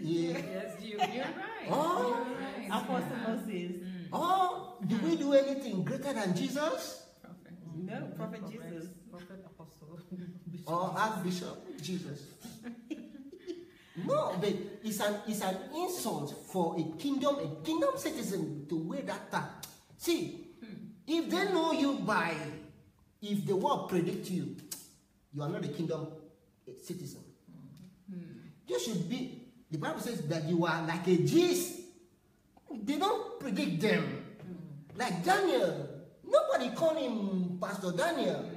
Yeah. Yes, you're right. Oh. You're right. Apostle Moses. Oh, do we do anything greater than Jesus? Prophet. No, Prophet Jesus. Prophet, apostle, Or Archbishop Jesus? No, but it's an insult for a kingdom citizen to wear that tag. See, if they know you by, if the world predict you, you are not a kingdom citizen. You should be, the Bible says that you are like a gist. They don't predict them. Like Daniel. Nobody call him Pastor Daniel.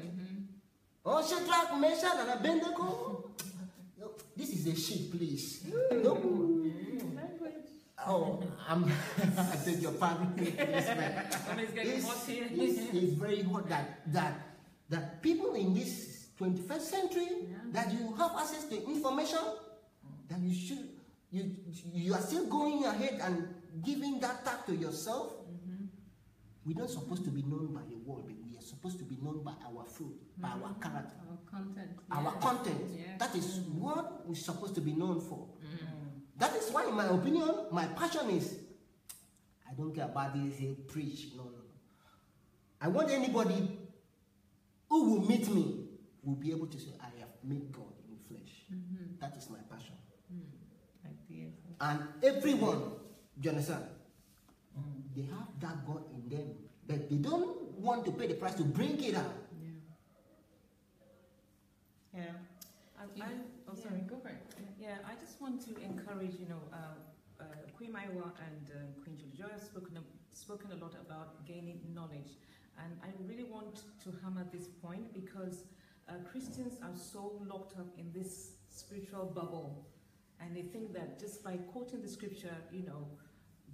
Oh, Shadrach, Meshach, and Abednego. No, this is a shit, please. No. Oh, I beg your pardon. It's very hot that people in this 21st century, that you have access to information, that you are still going ahead and giving that tag to yourself. We're not supposed to be known by the world, but we are supposed to be known by our fruit, by our character, Our content. our content. Yes. That is what we're supposed to be known for. That is why, in my opinion, my passion is, I don't care about this, preach. No. I want anybody who will meet me will be able to say, I have met God in flesh. That is my passion. And everyone, you understand? They have that God in them, but they don't want to pay the price to bring it out. Sorry, go for it. Yeah, I just want to encourage, Queen Mayowa and Queen Joy have spoken a lot about gaining knowledge, and I really want to hammer this point because Christians are so locked up in this spiritual bubble, and they think that just by quoting the scripture,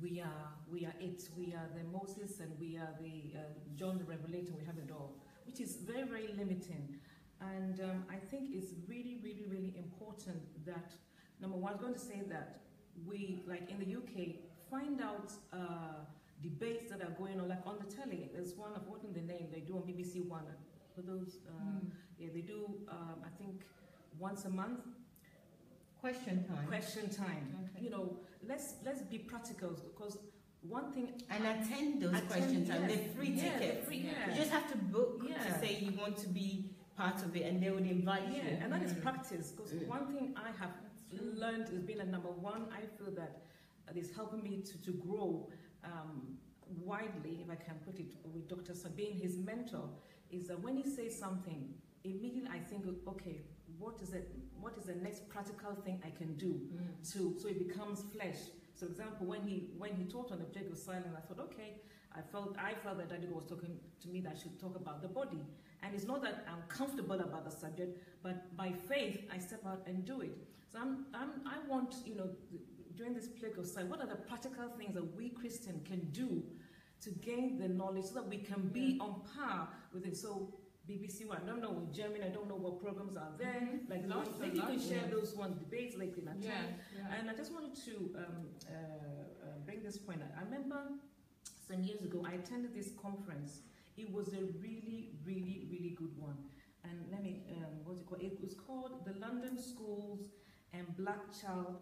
we are it. We are the Moses, and we are the John the Revelator. We have it all, which is very, very limiting. And I think it's really, really, really important that, number one, I was going to say that we, like in the UK, find out debates that are going on, like on the telly. There's one, I've forgotten the name, they do on BBC One. For those, they do, I think, once a month. Question time. Okay. Let's be practical, because one thing... And attend those question time. They're free tickets. You just have to book to say you want to be part of it, and they would invite you. And that is practice, because one thing I have learned has been, number one, I feel that is helping me to grow widely, if I can put it, with Dr. Sunday, being his mentor, is that when he says something, immediately I think, okay, what is the next practical thing I can do so it becomes flesh. So, for example, when he taught on the object of silence, I thought, okay, I felt that Daddy was talking to me that I should talk about the body. And it's not that I'm comfortable about the subject, but by faith, I step out and do it. So I want, during this plague of sight, what are the practical things that we Christians can do to gain the knowledge so that we can be on par with it? So BBC One, I don't know, with Germany, I don't know what programs are there. Like, maybe you can share those one debates like in a time. And I just wanted to bring this point. I remember some years ago, I attended this conference. It was a really, really, really good one. And let me, what's it called? It was called the London Schools and Black Child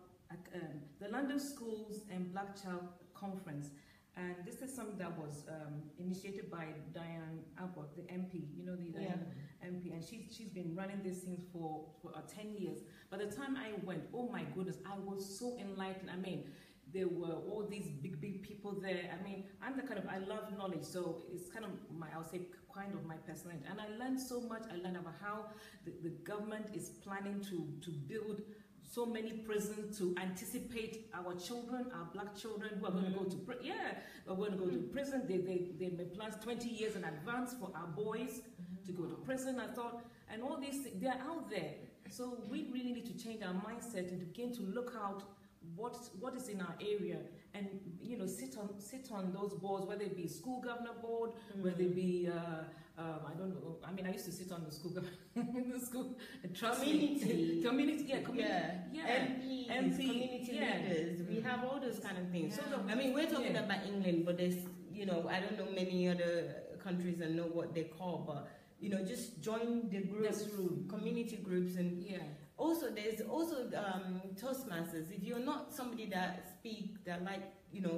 Conference. And this is something that was initiated by Diane Abbott, the MP, MP, and she's been running these things for 10 years. By the time I went, oh my goodness, I was so enlightened. I mean, there were all these big people there. I mean, I love knowledge, so it's kind of my personality. And I learned so much. I learned about how the government is planning to build so many prisons to anticipate our children, our black children who are going to go to prison. We're going to go to prison. They may plan 20 years in advance for our boys to go to prison. I thought, and all these things, they're out there. So we really need to change our mindset and begin to look out what is in our area, and sit on those boards, whether it be school governor board, whether it be I don't know. I mean, I used to sit on the school the school community, MPs, community leaders. We have all those kind of things. Yeah. I mean, we're talking about England, but there's I don't know many other countries and know what they call, but just join the groups, community groups, and also there's also Toastmasters. If you're not somebody that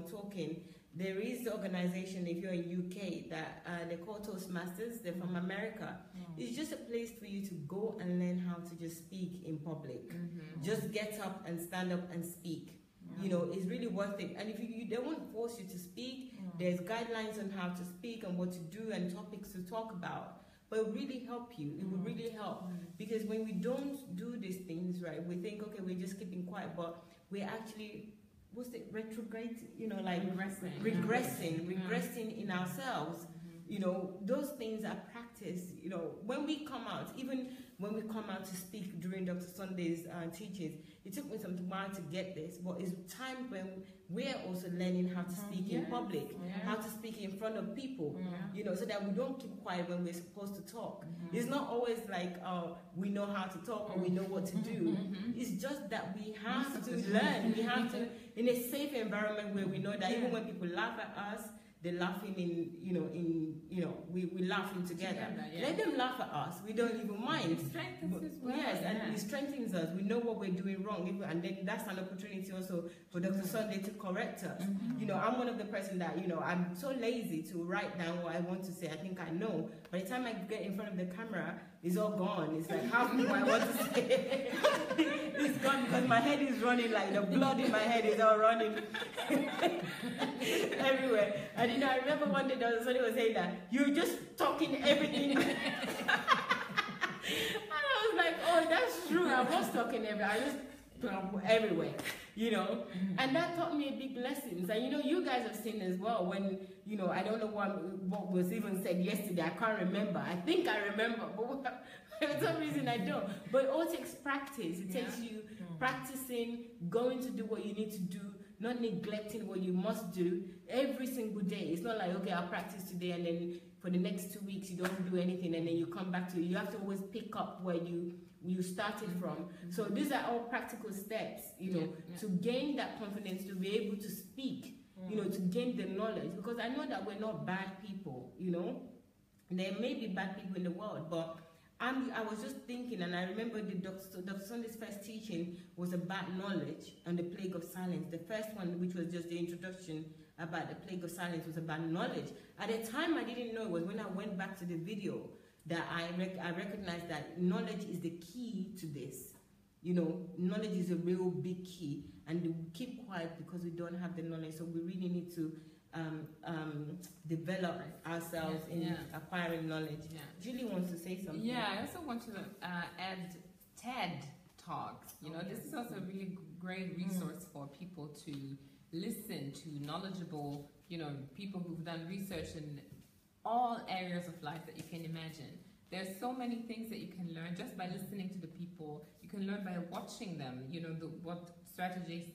talking, there is the organization, if you're in UK, that they call Toastmasters. They're from America. It's just a place for you to go and learn how to just speak in public. Just get up and stand up and speak. It's really worth it. And if they won't force you to speak, there's guidelines on how to speak and what to do and topics to talk about. But it will really help you. It will really help. Because when we don't do these things, right, we think, okay, we're just keeping quiet, but we're actually, retrograde, regressing in ourselves. Those things are practiced. When we come out, even when we come out to speak during Dr. Sunday's teachings, it took me some while to get this, but it's time when we're also learning how to speak in public, how to speak in front of people, so that we don't keep quiet when we're supposed to talk. It's not always like, we know how to talk or we know what to do. It's just that we have to learn. We have to, in a safe environment where we know that even when people laugh at us, they're laughing we're laughing together. Let them laugh at us. We don't even mind. It strengthens as well. Yes, and it strengthens us. We know what we're doing wrong, and then that's an opportunity also for Dr. Sunday to correct us. I'm one of the person that I'm so lazy to write down what I want to say. I think I know. By the time I get in front of the camera, it's all gone. It's like half of what I want to say. It's gone because my head is running, like the blood in my head is all running everywhere. And I remember one day somebody was saying that you're just talking everything. And I was like, oh, that's true. I was talking everywhere. I just talk everywhere, And that taught me a big lesson. And you guys have seen as well when, I don't know what was even said yesterday. I can't remember. I think I remember, but for some reason I don't. But it all takes practice. It takes you practicing, going to do what you need to do, not neglecting what you must do every single day. It's not like, okay, I'll practice today and then for the next 2 weeks you don't do anything and then you come back to it. You have to always pick up where you started from. So these are all practical steps, to gain that confidence, to be able to speak, to gain the knowledge. Because I know that we're not bad people, There may be bad people in the world, but I was just thinking, and I remember Dr. Sunday's first teaching was about knowledge and the plague of silence. The first one, which was just the introduction about the plague of silence, was about knowledge. At the time, I didn't know. It was when I went back to the video that I recognized that knowledge is the key to this. Knowledge is a real big key, and we keep quiet because we don't have the knowledge. So we really need to develop ourselves in acquiring knowledge. Julie wants to say something. I also want to add TED Talks. This is also a really great resource for people to listen to knowledgeable, people who've done research in all areas of life that you can imagine. There's so many things that you can learn just by listening to the people. You can learn by watching them, what strategies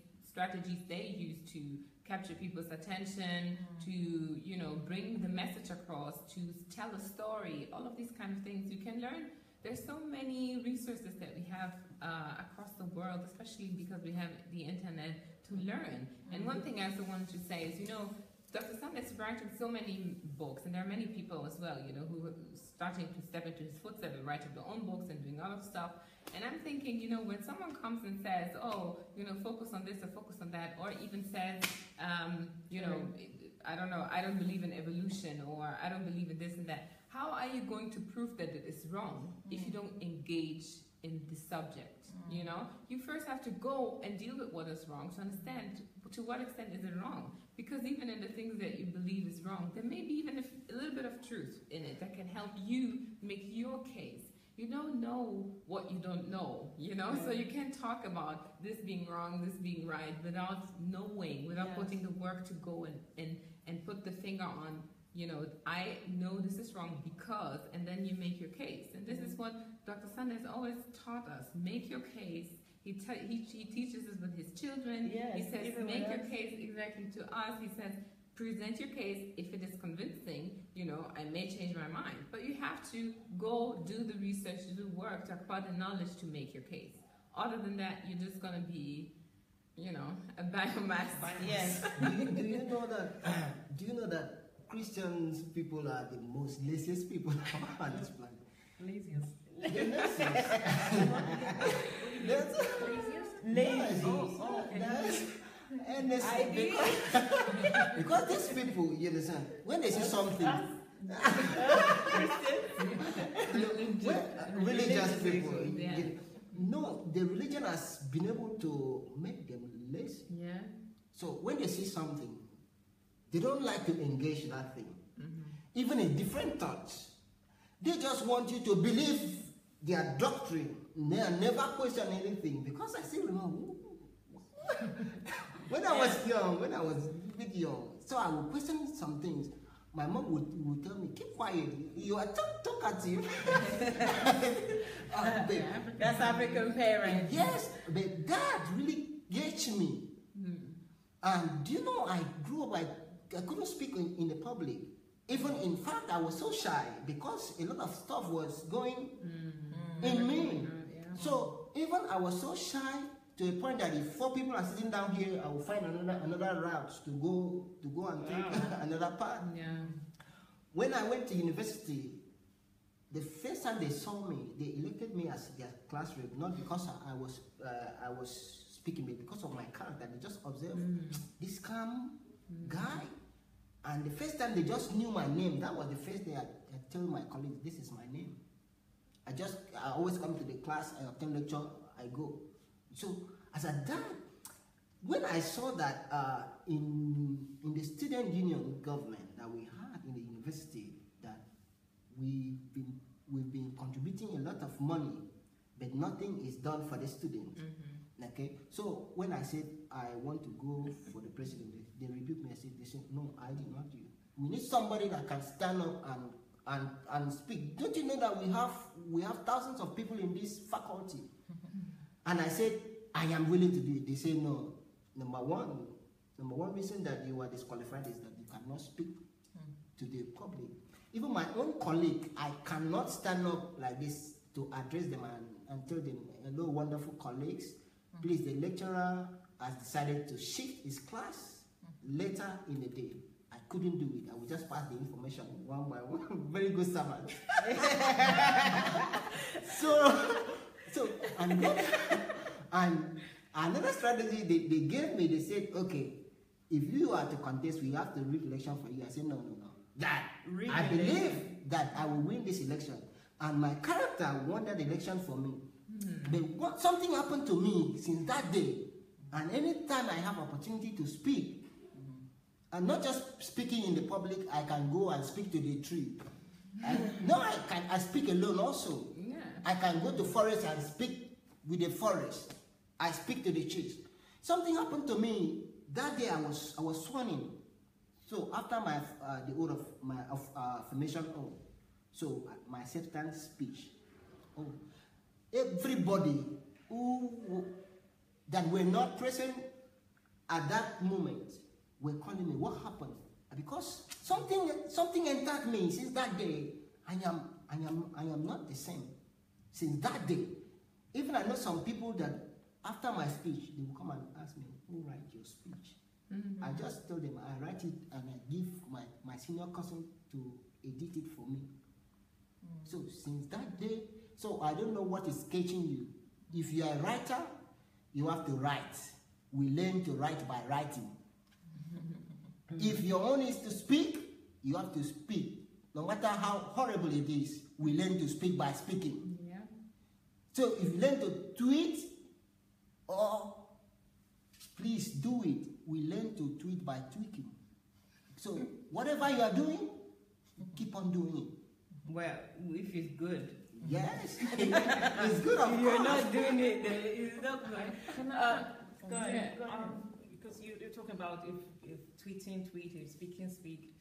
they use to capture people's attention, to, bring the message across, to tell a story, all of these kind of things you can learn. There's so many resources that we have across the world, especially because we have the internet, to learn. And one thing I also wanted to say is, Dr. Sunday is writing so many books, and there are many people as well, who are starting to step into his footsteps and writing their own books and doing other stuff. And I'm thinking, when someone comes and says, oh, focus on this or focus on that, or even says, I don't know, I don't believe in evolution, or I don't believe in this and that, how are you going to prove that it is wrong if you don't engage in the subject? You first have to go and deal with what is wrong to understand to what extent is it wrong. Because even in the things that you believe is wrong, there may be even a little bit of truth in it that can help you make your case. You don't know what you don't know, so you can't talk about this being wrong, this being right, without knowing, without putting the work to go and put the finger on, I know this is wrong because, and then you make your case. And this is what Dr. Sunday has always taught us. Make your case. He teaches us with his children. Yes, he says, even make with your us. case exactly to us. He says, present your case. If it is convincing, I may change my mind. But you have to go do the research, do the work to acquire the knowledge to make your case. Other than that, you're just going to be, a biomass. Yes. Do you know that? Do you know that Christians people are the most laziest people on this planet? Laziest. They're laziest. Lazy. And because these people, you understand, when they see something, religious people, Yeah. no, the religion has been able to make them lazy. Yeah. So when they see something, they don't like to engage that thing. Mm-hmm. Even in different thoughts, they just want you to believe their doctrine. They never question anything. Because I still remember when I was young, when I was a bit young, so I would question some things. My mom would tell me, keep quiet, you are talkative. That's African parents. Yes, but that really gets me. And do you know, I grew up, I couldn't speak in the public. Even in fact, I was so shy because a lot of stuff was going in me. So even I was so shy to a point that if 4 people are sitting down here, I will find another route to go and take another path. Yeah. When I went to university, the first time they saw me, they elected me as their class rep, not because I was speaking, but because of my character. They just observed this calm guy. And the first time they just knew my name, that was the first day I told my colleagues, this is my name. I always come to the class, I attend lecture, I go. So as a dad, when I saw that in the student union government that we had in the university, that we've been contributing a lot of money, but nothing is done for the students. Okay, so when I said I want to go for the president, they rebuked me. They said, no, I did not do. We need somebody that can stand up and speak. Don't you know that we have thousands of people in this faculty? And I said, I am willing to do it. They say no. Number one reason that you are disqualified is that you cannot speak to the public. Even my own colleague, I cannot stand up like this to address them and tell them, hello, wonderful colleagues. Please, the lecturer has decided to shift his class later in the day. I couldn't do it. I would just pass the information one by one. Very good servant. And another strategy they gave me, they said, okay, if you are to contest, we have to rig election for you. I said, no. I believe that I will win this election. And my character won that election for me. But something happened to me since that day. And anytime I have opportunity to speak, and not just speaking in the public, I can go and speak to the tree. I speak alone also. Yeah. I can go to forest and speak with the forest. I speak to the trees. Something happened to me that day. I was sworn in. So after the oath of my affirmation, so my acceptance speech, everybody who that were not present at that moment were calling me. What happened? Because something entered me since that day. I am not the same. Since that day, even I know some people that after my speech they will come and ask me, who write your speech? I just tell them I write it and I give my senior cousin to edit it for me. So since that day, so I don't know what is catching you. If you are a writer, you have to write. We learn to write by writing. If your own is to speak, you have to speak. No matter how horrible it is, we learn to speak by speaking. Yeah. So if you learn to tweet, or please do it, we learn to tweet by tweaking. So whatever you are doing, keep on doing it. Well, if it's good. Yes, it's good. Of If you're course. not doing it, then it's not good. Go ahead. Because you're talking about if tweeting, if speaking, speak.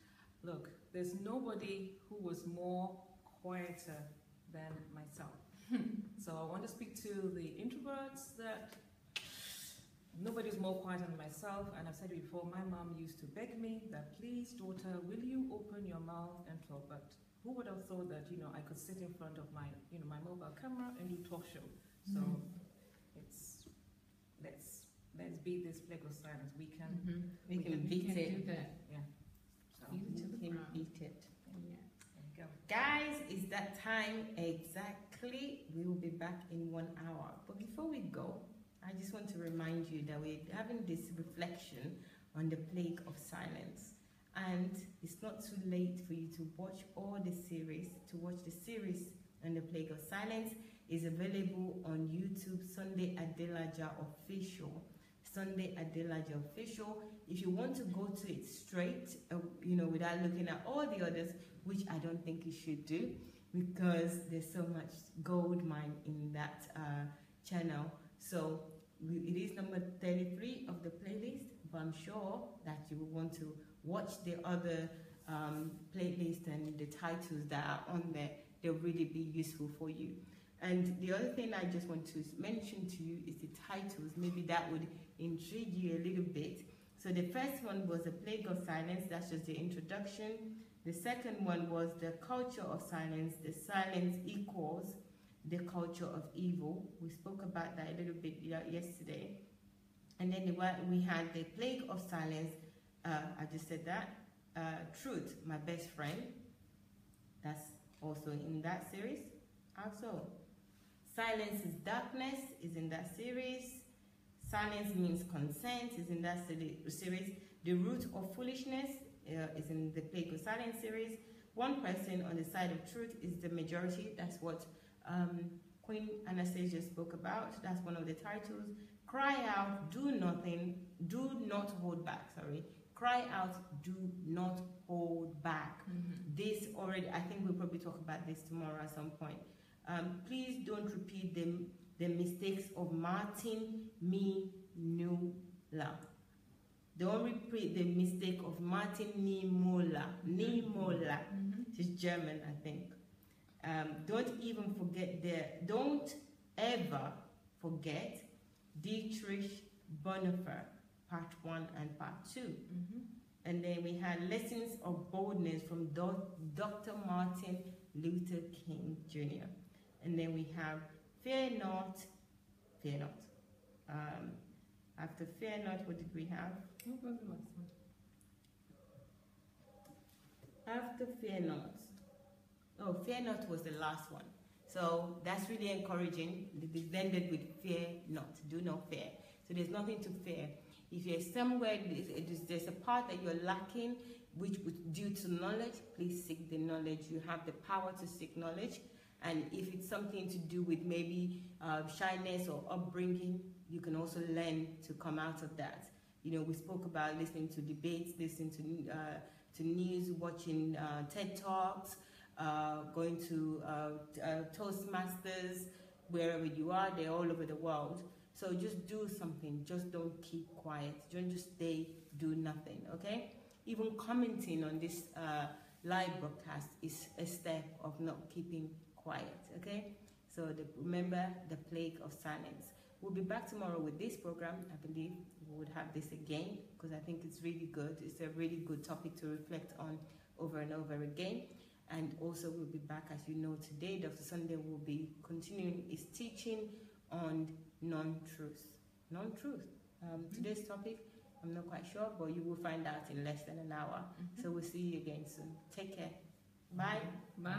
Look, there's nobody who was more quieter than myself. So I want to speak to the introverts that nobody's more quiet than myself, and I've said it before, my mom used to beg me that, please, daughter, will you open your mouth and talk? But who would have thought that, I could sit in front of my, my mobile camera and do talk show. So let's beat this plague of silence. We can beat it. Do that. Yeah. So Beat it to the We can ground. beat it. Yeah. there you go. Guys, it's that time exactly. We will be back in 1 hour. But before we go, I just want to remind you that we're having this reflection on the plague of silence. And it's not too late for you to watch all the series. To watch the series on the plague of silence is available on YouTube, Sunday Adelaja Official. Sunday Adelaja Official. If you want to go to it straight, without looking at all the others, which I don't think you should do, because there's so much gold mine in that channel. So it is number 33 of the playlist, but I'm sure that you will want to watch the other playlist and the titles that are on there. They'll really be useful for you. And the other thing I just want to mention to you is the titles. Maybe that would intrigue you a little bit. So the first one was The Plague of Silence. That's just the introduction. The second one was The Culture of Silence. The silence equals the culture of evil. We spoke about that a little bit yesterday. And then we had The Plague of Silence. I just said that. Truth, My Best Friend. That's also in that series. Also, Silence is Darkness is in that series. Silence Means Consent is in that series. The Root of Foolishness is in the Plague of Silence series. One Person on the Side of Truth is the Majority. That's what Queen Anastasia spoke about. That's one of the titles. Cry Out, Do Nothing, Do Not Hold Back, sorry. Cry Out, Do Not Hold Back. This already, I think we'll probably talk about this tomorrow at some point. Please don't repeat the mistakes of Martin Niemöller. Don't repeat the mistake of Martin Niemöller. Niemöller. She's German, I think. Don't ever forget Dietrich Bonhoeffer, Part 1 and Part 2. And then we had Lessons of Boldness from Dr. Martin Luther King Jr. And then we have Fear Not, Fear Not. After Fear Not, what did we have? What was the last one? After Fear Not. Oh, Fear Not was the last one. So that's really encouraging. It ended with Fear Not. Do not fear. So there's nothing to fear. If you're somewhere, there's a part that you're lacking, which due to knowledge, please seek the knowledge. You have the power to seek knowledge. And if it's something to do with maybe shyness or upbringing, you can also learn to come out of that. We spoke about listening to debates, listening to news, watching TED Talks, going to Toastmasters, wherever you are, they're all over the world. So just do something. Just don't keep quiet. Don't just stay, do nothing, okay? Even commenting on this live broadcast is a step of not keeping quiet, okay? So remember the plague of silence. We'll be back tomorrow with this program. I believe we would have this again because I think it's really good. It's a really good topic to reflect on over and over again. And also we'll be back, as you know, today. Dr. Sunday will be continuing his teaching on non-truth. Non-truth. Today's topic, I'm not quite sure, but you will find out in less than an hour. So we'll see you again soon. Take care. Bye. Bye.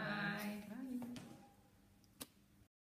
Bye.